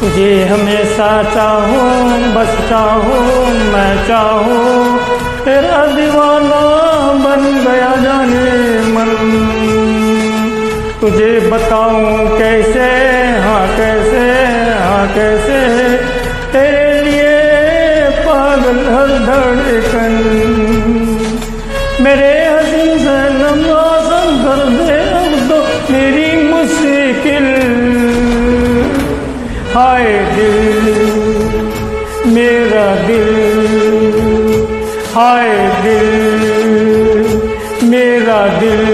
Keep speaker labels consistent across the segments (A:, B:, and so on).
A: तुझे हमेशा चाहूँ, बस चाहूँ, मैं चाहूँ, तेरा दीवाना बन गया जाने मन। तुझे बताऊँ कैसे, हाँ कैसे, हाँ कैसे, तेरे लिए पागल हर धड़कन। मेरे हसीन सनम आसान कर दे अब तो मेरी मुश्किल। हाय दिल, मेरा दिल, हाय दिल, मेरा दिल।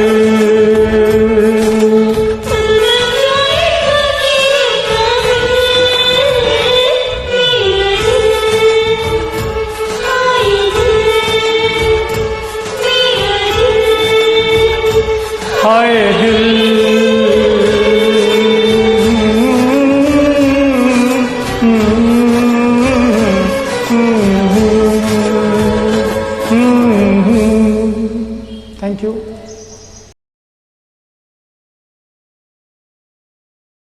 A: हाय दिल, थैंक यू।